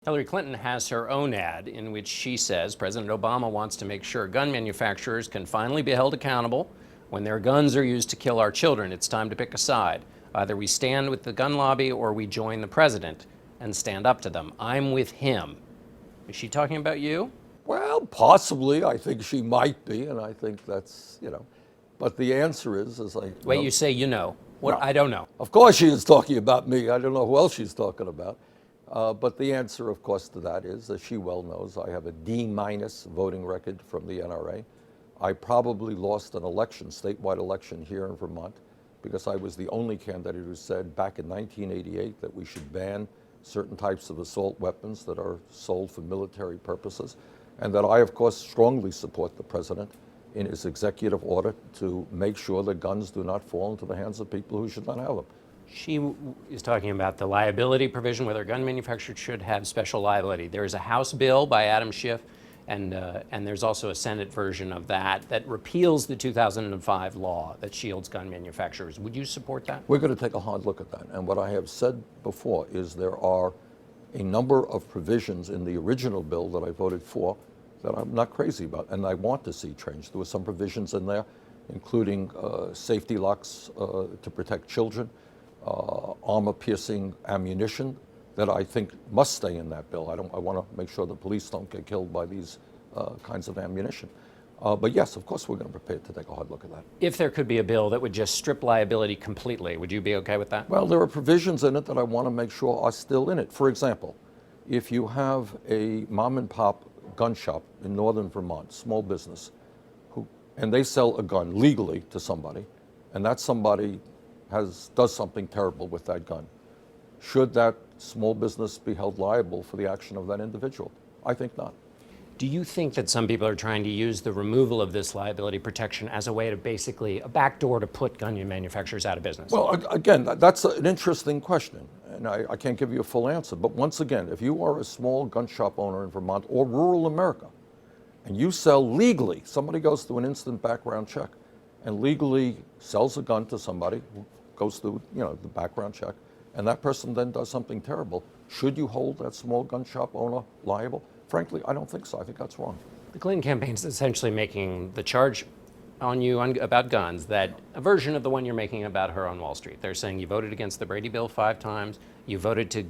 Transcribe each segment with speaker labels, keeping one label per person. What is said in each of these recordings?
Speaker 1: Hillary Clinton has her own ad in which she says President Obama wants to make sure gun manufacturers can finally be held accountable when their guns are used to kill our children. It's time to pick a side. Either we stand with the gun lobby or we join the president and stand up to them. I'm with him. Is she talking about you?
Speaker 2: Well, possibly. I think she might be, and I think that's, But the answer is like...
Speaker 1: Wait, you say you know. What?
Speaker 2: No.
Speaker 1: I don't know.
Speaker 2: Of course she is talking about me. I don't know who else she's talking about. But the answer, of course, to that is, as she well knows, I have a D- voting record from the NRA. I probably lost an election, statewide election here in Vermont, because I was the only candidate who said back in 1988 that we should ban certain types of assault weapons that are sold for military purposes, and that I, of course, strongly support the president in his executive order to make sure that guns do not fall into the hands of people who should not have them.
Speaker 1: She is talking about the liability provision, whether gun manufacturers should have special liability. There is a House bill by Adam Schiff, and there's also a Senate version of that repeals the 2005 law that shields gun manufacturers. Would you support that?
Speaker 2: We're going to take a hard look at that. And what I have said before is there are a number of provisions in the original bill that I voted for that I'm not crazy about, and I want to see changed. There were some provisions in there, including safety locks to protect children, armor-piercing ammunition that I think must stay in that bill. I want to make sure the police don't get killed by these kinds of ammunition. But yes, of course, we're going to prepare to take a hard look at that.
Speaker 1: If there could be a bill that would just strip liability completely, would you be okay with that?
Speaker 2: Well, there are provisions in it that I want to make sure are still in it. For example, if you have a mom and pop gun shop in northern Vermont, small business, and they sell a gun legally to somebody, and that somebody does something terrible with that gun, should that small business be held liable for the action of that individual? I think not.
Speaker 1: Do you think that some people are trying to use the removal of this liability protection as a way to basically a backdoor to put gun manufacturers out of business?
Speaker 2: Well, again, that's an interesting question, and I can't give you a full answer. But once again, if you are a small gun shop owner in Vermont or rural America, and you sell legally, somebody goes through an instant background check and legally sells a gun to somebody who goes through, the background check, and that person then does something terrible, should you hold that small gun shop owner liable? Frankly, I don't think so. I think that's wrong.
Speaker 1: The Clinton campaign is essentially making the charge on you about guns, that a version of the one you're making about her on Wall Street. They're saying you voted against the Brady bill 5 times, you voted to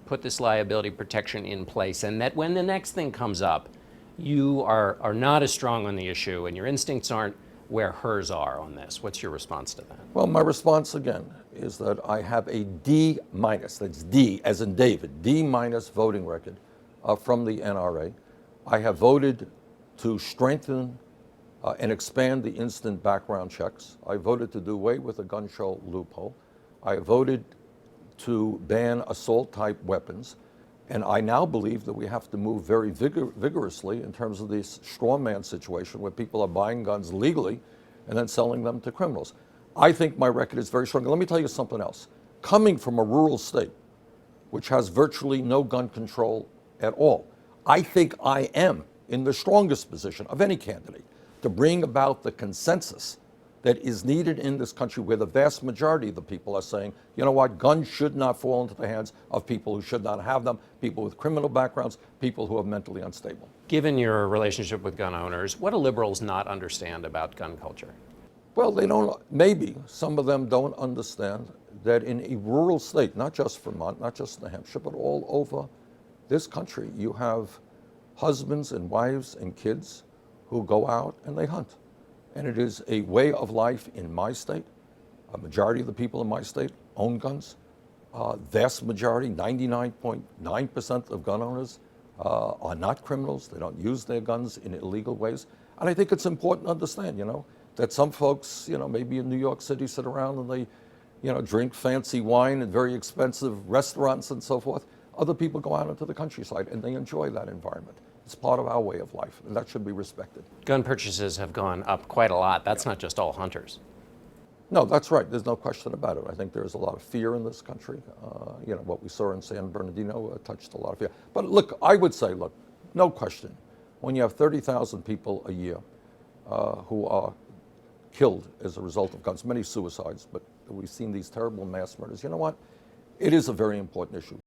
Speaker 1: put this liability protection in place, and that when the next thing comes up, you are not as strong on the issue and your instincts aren't where hers are on this. What's your response to that?
Speaker 2: Well, my response again is that I have a D-, that's D as in David, D- voting record from the NRA. I have voted to strengthen and expand the instant background checks. I voted to do away with the gun show loophole. I voted to ban assault-type weapons. And I now believe that we have to move very vigorously in terms of this straw man situation where people are buying guns legally and then selling them to criminals. I think my record is very strong. Let me tell you something else. Coming from a rural state, which has virtually no gun control at all, I think I am in the strongest position of any candidate to bring about the consensus that is needed in this country, where the vast majority of the people are saying, you know what, guns should not fall into the hands of people who should not have them, people with criminal backgrounds, people who are mentally unstable.
Speaker 1: Given your relationship with gun owners, what do liberals not understand about gun culture?
Speaker 2: Well, they don't, maybe some of them don't understand that in a rural state, not just Vermont, not just New Hampshire, but all over this country, you have husbands and wives and kids who go out and they hunt. And it is a way of life in my state. A majority of the people in my state own guns. Vast majority, 99.9% of gun owners are not criminals. They don't use their guns in illegal ways. And I think it's important to understand, that some folks, maybe in New York City sit around and they, drink fancy wine at very expensive restaurants and so forth. Other people go out into the countryside and they enjoy that environment. It's part of our way of life, and that should be respected.
Speaker 1: Gun purchases have gone up quite a lot. That's not just all hunters.
Speaker 2: No, that's right. There's no question about it. I think there's a lot of fear in this country. What we saw in San Bernardino touched a lot of fear. But look, I would say, no question, when you have 30,000 people a year who are killed as a result of guns, many suicides, but we've seen these terrible mass murders, you know what? It is a very important issue.